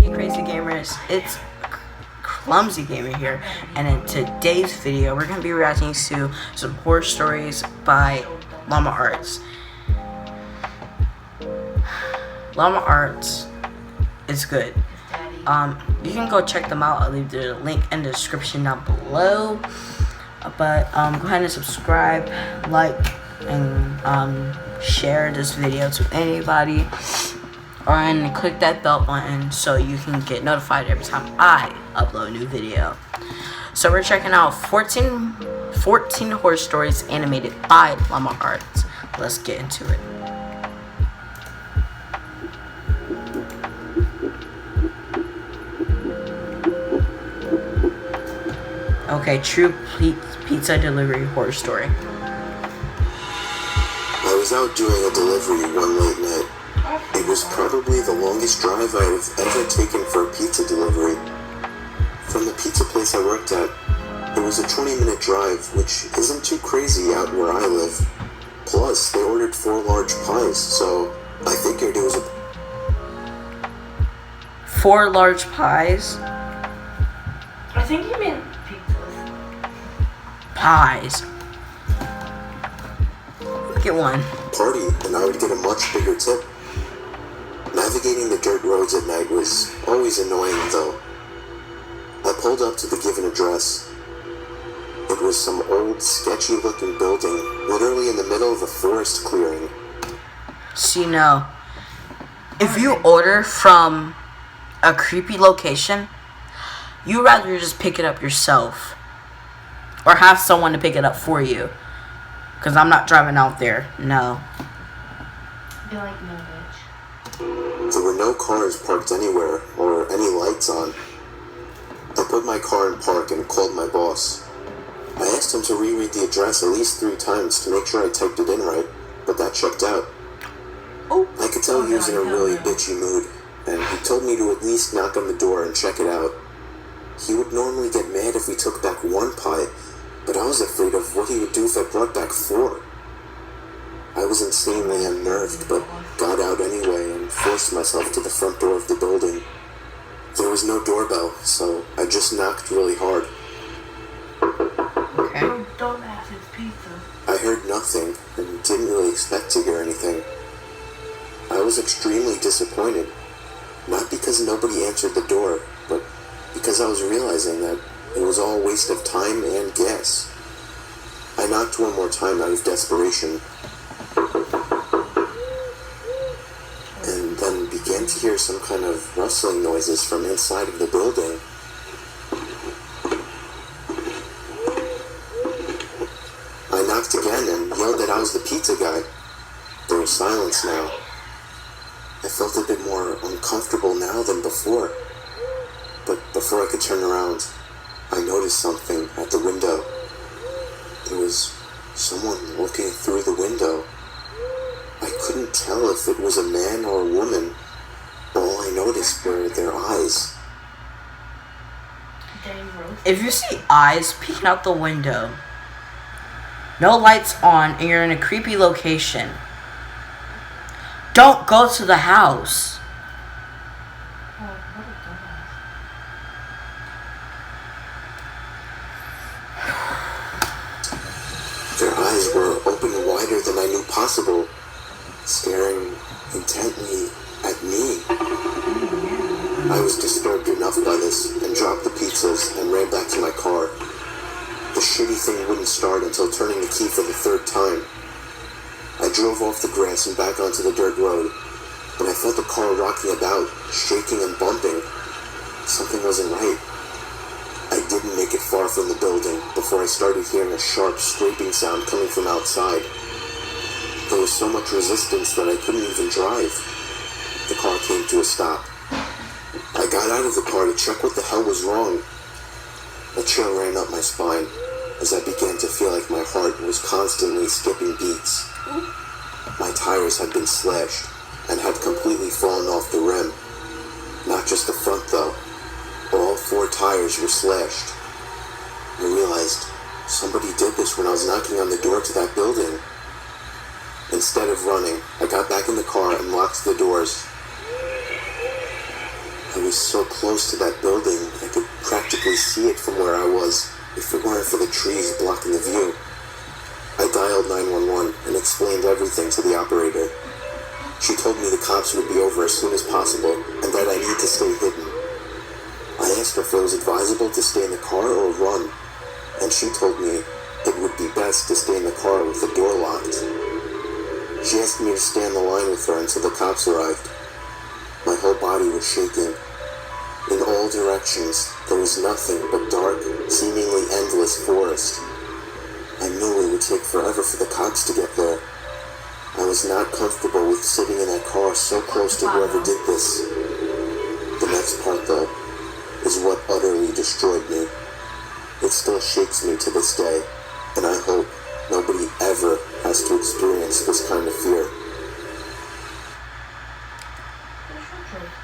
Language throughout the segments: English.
Hey crazy gamers, it's Clumsy Gamer here, and in today's video we're going to be reacting to some horror stories by Llama Arts. Llama Arts is good. You can go check them out. I'll leave the link in the description down below. But go ahead and subscribe, like, and share this video to anybody. And click that bell button so you can get notified every time I upload a new video. So we're checking out 14 horror stories animated by Llama Arts. Let's get into it. Okay, true pizza delivery horror story. I was out doing a delivery one late night. It was probably the longest drive I have ever taken for a pizza delivery. From the pizza place I worked at, it was a 20-minute drive, which isn't too crazy out where I live. Plus, they ordered 4 large pies, so I figured it was a... 4 large pies? I think you meant pizzas. Pies. Get one. party, and I would get a much bigger tip. Navigating the dirt roads at night was always annoying, though. I pulled up to the given address. It was some old, sketchy-looking building, literally in the middle of a forest clearing. See, no. If you order from a creepy location, you'd rather just pick it up yourself. Or have someone to pick it up for you. Because I'm not driving out there. No. Be like, no, bitch. There were no cars parked anywhere, or any lights on. I put my car in park and called my boss. I asked him to reread the address at least 3 times to make sure I typed it in right, but that checked out. Oh. I could tell he was in a really bitchy mood, and he told me to at least knock on the door and check it out. He would normally get mad if we took back 1 pie, but I was afraid of what he would do if I brought back 4. I was insanely unnerved, but got out anyway and forced myself to the front door of the building. There was no doorbell, so I just knocked really hard. Okay. Oh, don't ask, it's pizza. I heard nothing and didn't really expect to hear anything. I was extremely disappointed, not because nobody answered the door, but because I was realizing that it was all a waste of time and gas. I knocked 1 more time out of desperation, and then began to hear some kind of rustling noises from inside of the building. I knocked again and yelled that I was the pizza guy. There was silence now. I felt a bit more uncomfortable now than before. But before I could turn around, I noticed something at the window. There was someone looking through the window. I couldn't tell if it was a man or a woman. All I noticed were their eyes. If you see eyes peeking out the window, no lights on, and you're in a creepy location, don't go to the house. Their eyes were open wider than I knew possible, staring intently at me. I was disturbed enough by this and dropped the pizzas and ran back to my car. The shitty thing wouldn't start until turning the key for the 3rd time. I drove off the grass and back onto the dirt road, but I felt the car rocking about, shaking and bumping. Something wasn't right. I didn't make it far from the building before I started hearing a sharp scraping sound coming from outside. There was so much resistance that I couldn't even drive. The car came to a stop. I got out of the car to check what the hell was wrong. A chill ran up my spine as I began to feel like my heart was constantly skipping beats. My tires had been slashed and had completely fallen off the rim. Not just the front though. All 4 tires were slashed. I realized somebody did this when I was knocking on the door to that building. Instead of running, I got back in the car and locked the doors. I was so close to that building, I could practically see it from where I was, if it weren't for the trees blocking the view. I dialed 911 and explained everything to the operator. She told me the cops would be over as soon as possible and that I need to stay hidden. I asked her if it was advisable to stay in the car or run, and she told me it would be best to stay in the car with the door locked. She asked me to stay on the line with her until the cops arrived. My whole body was shaking. In all directions, there was nothing but dark, seemingly endless forest. I knew it would take forever for the cops to get there. I was not comfortable with sitting in that car so close to whoever did this. The next part, though, is what utterly destroyed me. It still shakes me to this day, and I hope nobody ever has to experience this kind of fear.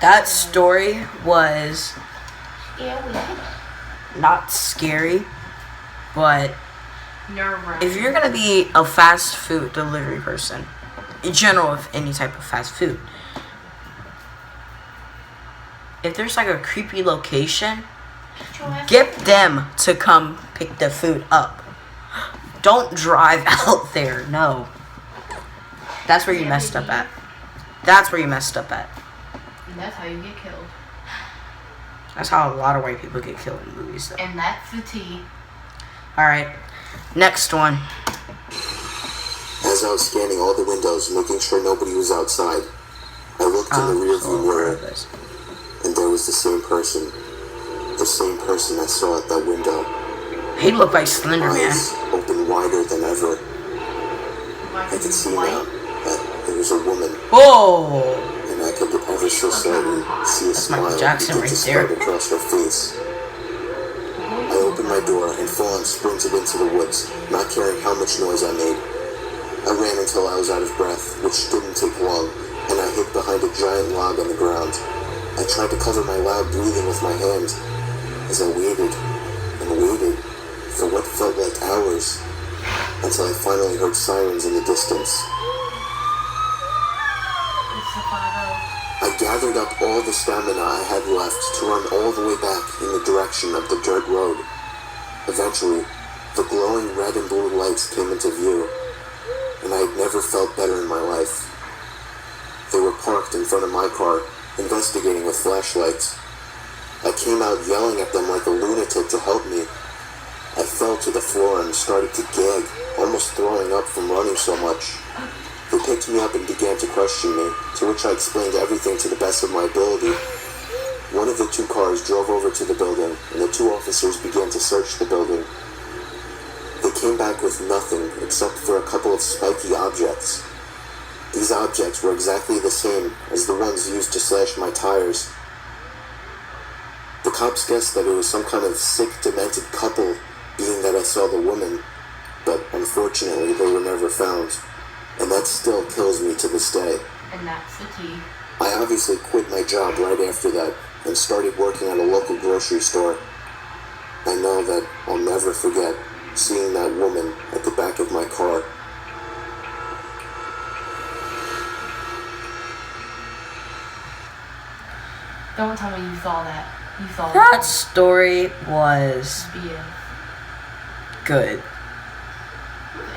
That story was not scary, but if you're gonna be a fast food delivery person, in general, with any type of fast food, if there's like a creepy location, get them to come pick the food up. Don't drive out there. No. That's where you messed up at. That's where you messed up at. And that's how you get killed. That's how a lot of white people get killed in movies, though. And that's the tea. Alright. Next one. As I was scanning all the windows, making sure nobody was outside, I looked in the rearview mirror, and there was the same person. The same person I saw at that window. He looked like Slender Man. Eyes open wider than ever. I could see now that it was a woman. Whoa! And I could ever so slightly see a smile Michael Jackson begin to right there. spread across her face. I opened my door and full-on sprinted into the woods, not caring how much noise I made. I ran until I was out of breath, which didn't take long, and I hid behind a giant log on the ground. I tried to cover my loud breathing with my hand as I waited and waited for what felt like hours until I finally heard sirens in the distance. I gathered up all the stamina I had left to run all the way back in the direction of the dirt road. Eventually, the glowing red and blue lights came into view, and I had never felt better in my life. They were parked in front of my car, investigating with flashlights. I came out yelling at them like a lunatic to help me. I fell to the floor and started to gag, almost throwing up from running so much. They picked me up and began to question me, to which I explained everything to the best of my ability. One of the two cars drove over to the building, and the two officers began to search the building. They came back with nothing except for a couple of spiky objects. These objects were exactly the same as the ones used to slash my tires. The cops guessed that it was some kind of sick, demented couple, being that I saw the woman, but unfortunately they were never found. And that still kills me to this day. And that's the tea. I obviously quit my job right after that and started working at a local grocery store. I know that I'll never forget seeing that woman at the back of my car. Don't tell me you saw that. You saw That story was BS. good.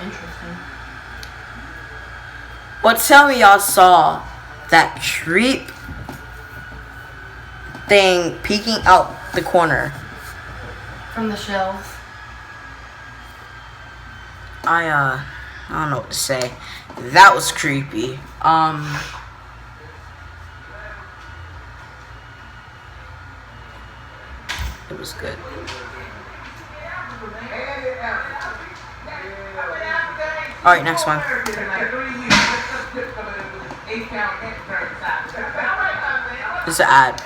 Interesting. But tell me y'all saw that creep thing peeking out the corner. From the shelves. I don't know what to say. That was creepy. It was good. Alright, next one. This is an ad.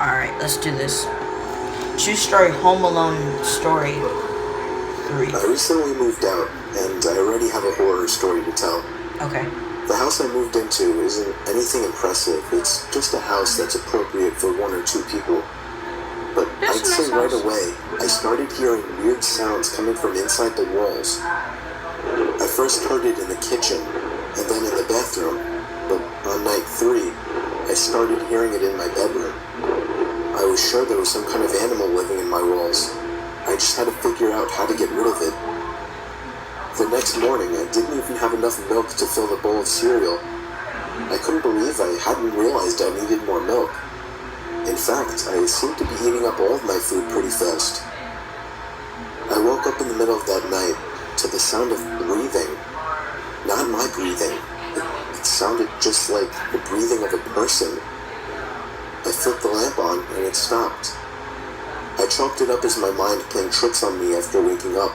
Alright, let's do this. True story, Home Alone story 3. I recently moved out, and I already have a horror story to tell. Okay. The house I moved into isn't anything impressive. It's just a house that's appropriate for 1 or 2 people. But That's I'd a say nice right house. away, I started hearing weird sounds coming from inside the walls. I first heard it in the kitchen, and then in the bathroom, but on night 3, I started hearing it in my bedroom. I was sure there was some kind of animal living in my walls. I just had to figure out how to get rid of it. The next morning, I didn't even have enough milk to fill the bowl of cereal. I couldn't believe I hadn't realized I needed more milk. In fact, I seemed to be eating up all of my food pretty fast. I woke up in the middle of that night to the sound of breathing. Not my breathing. It sounded just like the breathing of a person. I flipped the lamp on and it stopped. I chalked it up as my mind playing tricks on me after waking up.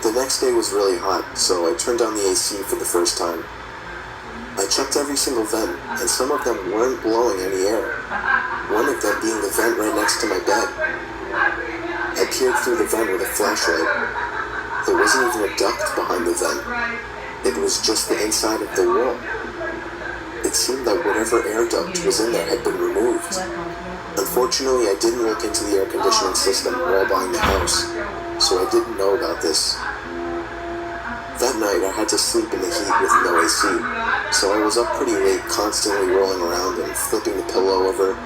The next day was really hot, so I turned on the AC for the first time. I checked every single vent, and some of them weren't blowing any air. One of them being the vent right next to my bed. I peered through the vent with a flashlight. There wasn't even a duct behind the vent. It was just the inside of the wall. It seemed that whatever air duct was in there had been removed. Unfortunately, I didn't look into the air conditioning system while buying the house, so I didn't know about this. That night, I had to sleep in the heat with no AC, so I was up pretty late, constantly rolling around and flipping the pillow over.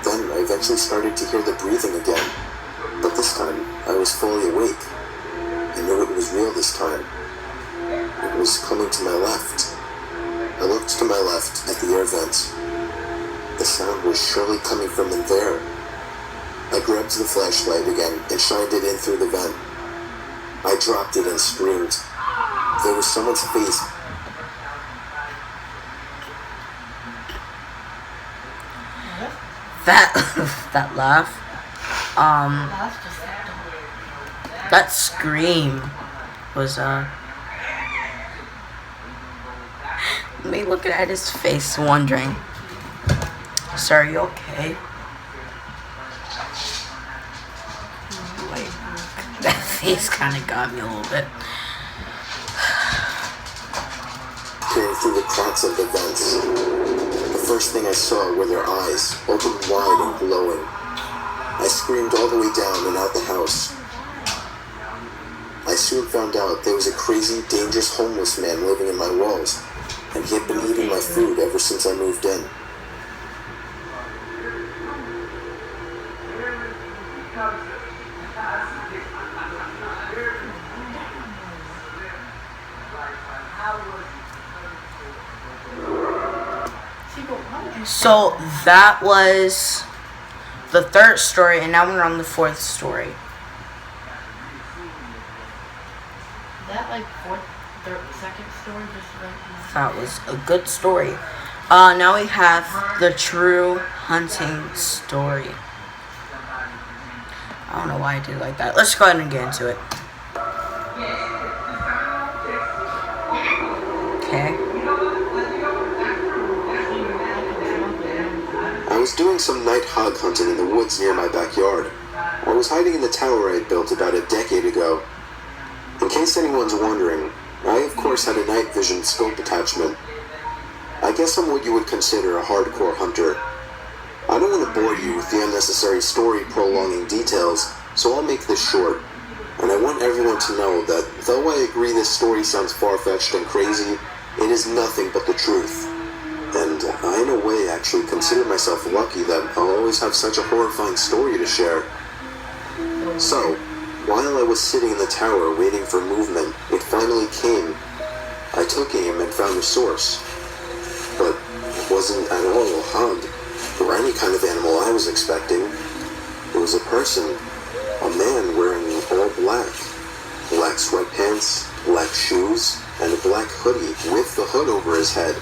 Then I eventually started to hear the breathing again, but this time I was fully awake. I knew it was real this time. It was coming to my left. I looked to my left at the air vents. The sound was surely coming from in there. I grabbed the flashlight again and shined it in through the vent. I dropped it and screamed. There was someone's face. That laugh. That's just That scream was me looking at his face, wondering, "Sir, are you okay?" Wait, that face kind of got me a little bit. Peering through the cracks of the vents. The first thing I saw were their eyes, open wide and glowing. I screamed all the way down and out the house. I soon found out there was a crazy, dangerous homeless man living in my walls, and he had been eating my food ever since I moved in. So that was the 3rd story, and now we're on the 4th story. that like second story just right now? That was a good story. Now we have the true hunting story. I don't know why I did it like that. Let's go ahead and get into it. Okay. I was doing some night hog hunting in the woods near my backyard. I was hiding in the tower I had built about a decade ago. In case anyone's wondering, I of course had a night vision scope attachment. I guess I'm what you would consider a hardcore hunter. I don't want to bore you with the unnecessary story prolonging details, so I'll make this short. And I want everyone to know that though I agree this story sounds far-fetched and crazy, it is nothing but the truth. And I, in a way, actually consider myself lucky that I'll always have such a horrifying story to share. So, while I was sitting in the tower waiting for movement, it finally came. I took aim and found the source. But it wasn't at all a hog, or any kind of animal I was expecting. It was a person, a man wearing all black. Black sweatpants, black shoes, and a black hoodie with the hood over his head.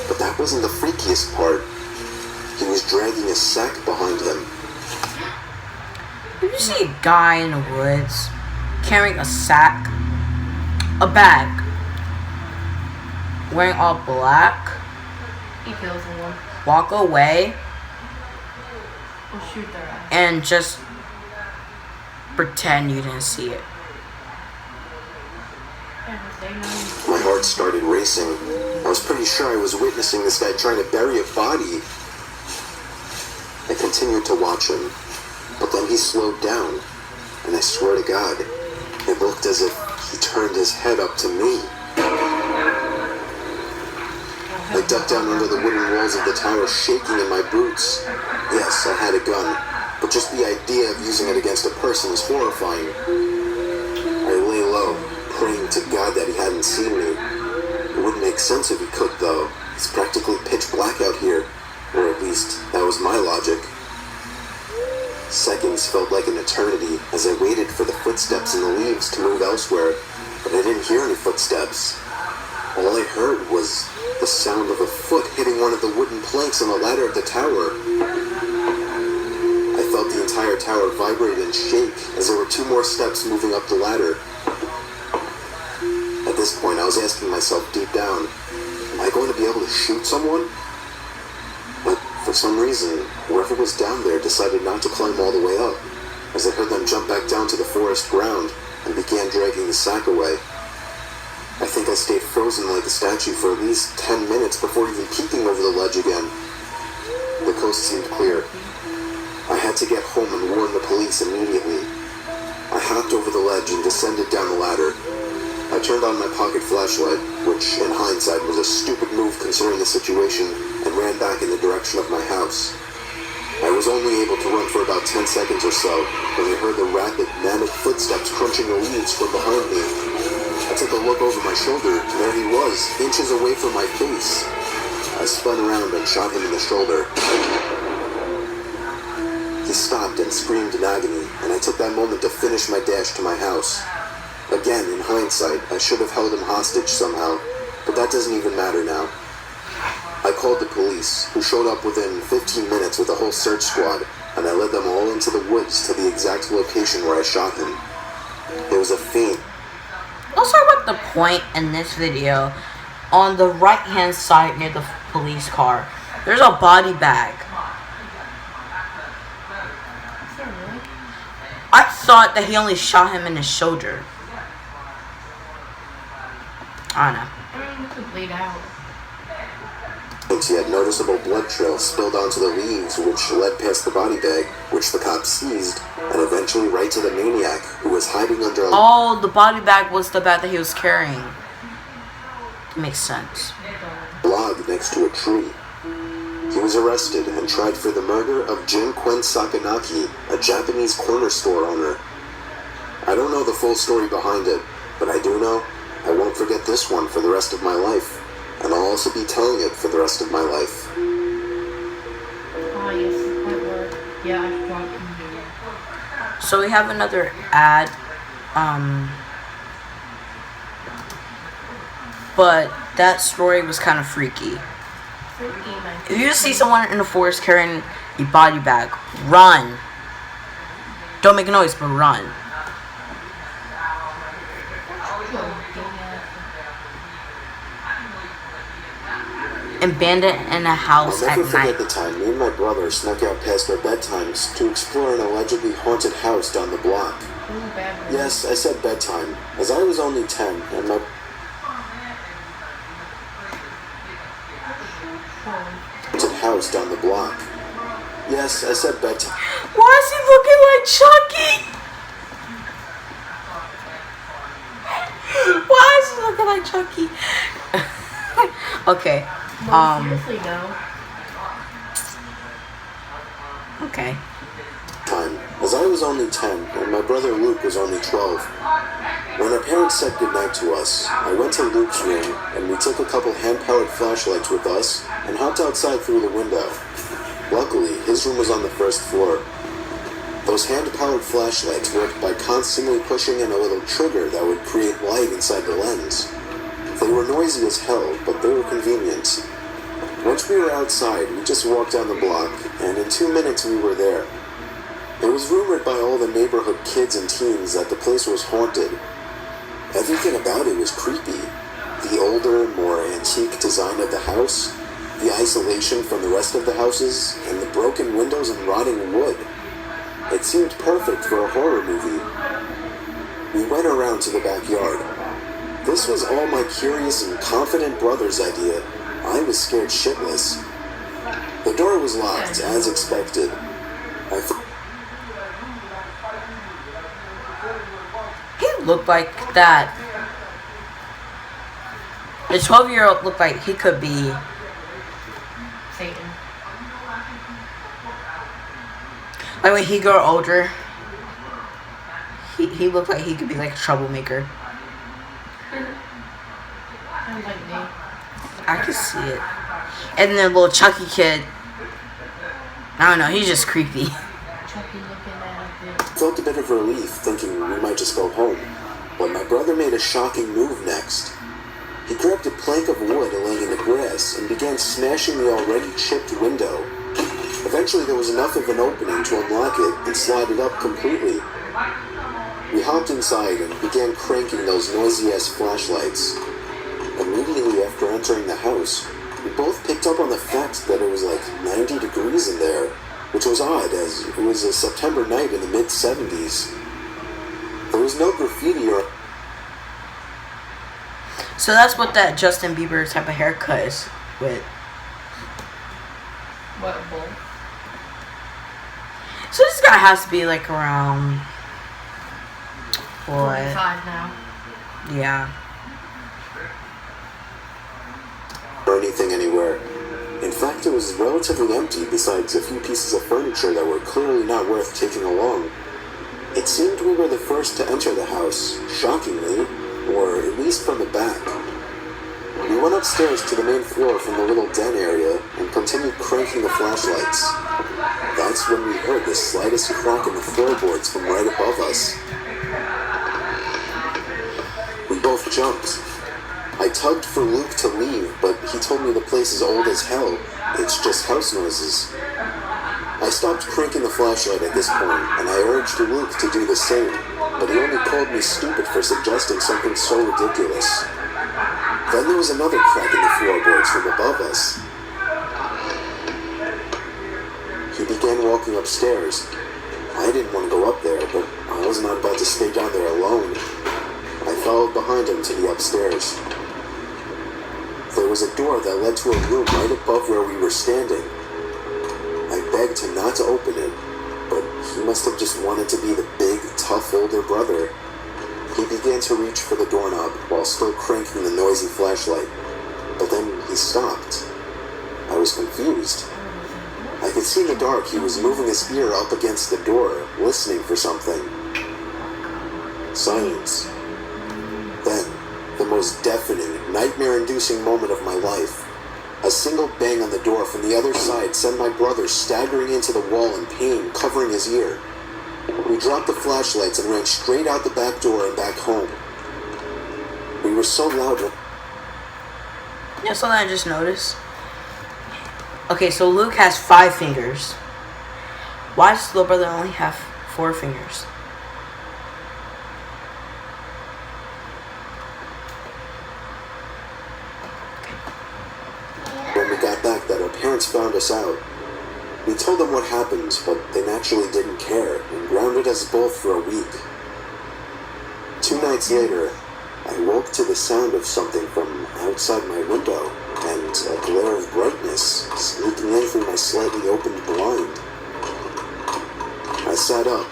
But that wasn't the freakiest part. He was dragging a sack behind him. Did you see a guy in the woods carrying a sack, a bag, wearing all black, He kills someone. walk away, We'll shoot their ass. and just pretend you didn't see it? My heart started racing. I was pretty sure I was witnessing this guy trying to bury a body. I continued to watch him, but then he slowed down, and I swear to God, it looked as if he turned his head up to me. I ducked down under the wooden walls of the tower, shaking in my boots. Yes, I had a gun, but just the idea of using it against a person was horrifying. I lay low, praying to God that he hadn't seen me. It wouldn't make sense if he could, though. It's practically pitch black out here, or at least that was my logic. Seconds felt like an eternity as I waited for the footsteps in the leaves to move elsewhere, but I didn't hear any footsteps. All I heard was the sound of a foot hitting one of the wooden planks on the ladder of the tower. I felt the entire tower vibrate and shake as there were 2 more steps moving up the ladder. At this point, I was asking myself deep down, am I going to be able to shoot someone? But for some reason, whoever was down there decided not to climb all the way up, as I heard them jump back down to the forest ground and began dragging the sack away. I think I stayed frozen like a statue for at least 10 minutes before even peeking over the ledge again. The coast seemed clear. I had to get home and warn the police immediately. I hopped over the ledge and descended down the ladder. I turned on my pocket flashlight, which in hindsight was a stupid move considering the situation, and ran back in the direction of my house. I was only able to run for about 10 seconds or so when I heard the rapid, manic footsteps crunching the leaves from behind me. I took a look over my shoulder, and there he was, inches away from my face. I spun around and shot him in the shoulder. He stopped and screamed in agony, and I took that moment to finish my dash to my house. Again, in hindsight, I should have held him hostage somehow, but that doesn't even matter now. I called the police, who showed up within 15 minutes with a whole search squad, and I led them all into the woods to the exact location where I shot him. There was a faint... Let's talk about the point in this video. On the right hand side near the police car, there's a body bag. I thought that he only shot him in his shoulder. I don't know. I mean, you could bleed out. He had noticeable blood trails spilled onto the leaves, which led past the body bag, which the cops seized, and eventually right to the maniac, who was hiding under a... Oh, the body bag was the bag that he was carrying. Makes sense. ...log next to a tree. He was arrested and tried for the murder of Jin Quen Sakanaki, a Japanese corner store owner. I don't know the full story behind it, but I do know I won't forget this one for the rest of my life. And I'll also be telling it for the rest of my life. Oh, yes, that word. Yeah, I forgot. So we have another ad. But that story was kind of freaky. If you see someone in the forest carrying a body bag, run. Don't make a noise, but run. And bandit in a house I'll at never night. forget the time me and my brother snuck out past our bedtimes to explore an allegedly haunted house down the block. Yes, I said bedtime, as I was only 10, and my... haunted house down the block. Yes, I said bedtime. Why is he looking like Chucky? Why is he looking like Chucky? Okay. Seriously, no. Okay. Time, as I was only 10, and my brother Luke was only 12. When our parents said goodnight to us, I went to Luke's room, and we took a couple hand-powered flashlights with us, and hopped outside through the window. Luckily, his room was on the first floor. Those hand-powered flashlights worked by constantly pushing in a little trigger that would create light inside the lens. They were noisy as hell, but they were convenient. Once we were outside, we just walked down the block, and in 2 minutes we were there. It was rumored by all the neighborhood kids and teens that the place was haunted. Everything about it was creepy. The older, more antique design of the house, the isolation from the rest of the houses, and the broken windows and rotting wood. It seemed perfect for a horror movie. We went around to the backyard. This was all my curious and confident brother's idea. I was scared shitless. The door was locked, as expected. He looked like that. The 12-year-old looked like he could be Satan. like when he grew older. He looked like he could be like a troublemaker. Sounds like me. I can see it. And then little Chucky kid. I don't know. He's just creepy. Chucky looking at it. Felt a bit of relief, thinking we might just go home. But my brother made a shocking move next. He grabbed a plank of wood laying in the grass and began smashing the already chipped window. Eventually there was enough of an opening to unlock it and slide it up completely. We hopped inside and began cranking those noisy-ass flashlights. Immediately after entering the house, we both picked up on the fact that it was like 90 degrees in there, which was odd as it was a September night in the mid-70s. There was no graffiti or... So that's what that Justin Bieber type of haircut is with. What bull? So this guy has to be like around 45 now. Yeah. or anything anywhere. In fact, it was relatively empty besides a few pieces of furniture that were clearly not worth taking along. It seemed we were the first to enter the house, shockingly, or at least from the back. We went upstairs to the main floor from the little den area and continued cranking the flashlights. That's when we heard the slightest crack in the floorboards from right above us. We both jumped. I tugged for Luke to leave, but he told me the place is old as hell. It's just house noises. I stopped cranking the flashlight at this point, and I urged Luke to do the same, but he only called me stupid for suggesting something so ridiculous. Then there was another crack in the floorboards from above us. He began walking upstairs. I didn't want to go up there, but I was not about to stay down there alone. I followed behind him to the upstairs. There was a door that led to a room right above where we were standing. I begged him not to open it, but he must have just wanted to be the big, tough older brother. He began to reach for the doorknob while still cranking the noisy flashlight, but then he stopped. I was confused. I could see in the dark he was moving his ear up against the door, listening for something. Silence. Then, the most deafening, nightmare-inducing moment of my life. A single bang on the door from the other side sent my brother staggering into the wall in pain, covering his ear. We dropped the flashlights and ran straight out the back door and back home. We were so loud. You know something I just noticed? Okay, so Luke has 5 fingers. Why does his little brother only have 4 fingers? When we got back that our parents found us out. We told them what happened, but they naturally didn't care and grounded us both for a week. 2 nights later, I woke to the sound of something from outside my window and a glare of brightness sneaking in through my slightly opened blind. I sat up,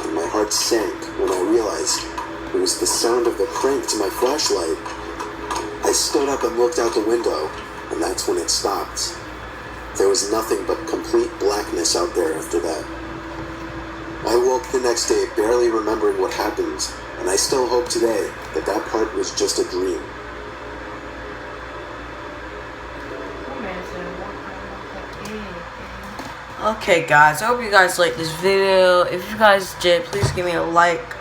and my heart sank when I realized it was the sound of the crank to my flashlight. I stood up and looked out the window, and that's when it stopped. There was nothing but complete blackness out there after that. I woke the next day barely remembering what happened, and I still hope today that that part was just a dream. Okay guys, I hope you guys liked this video. If you guys did, please give me a like,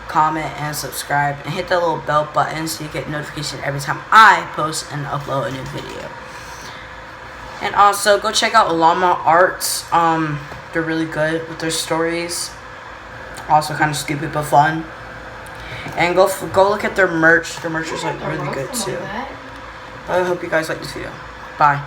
comment, and subscribe, and hit that little bell button so you get notification every time I post and upload a new video. And also go check out Llama Arts. They're really good with their stories. Also kind of stupid but fun. And go look at their merch. Their merch is like really good too. I hope you guys like this video. Bye.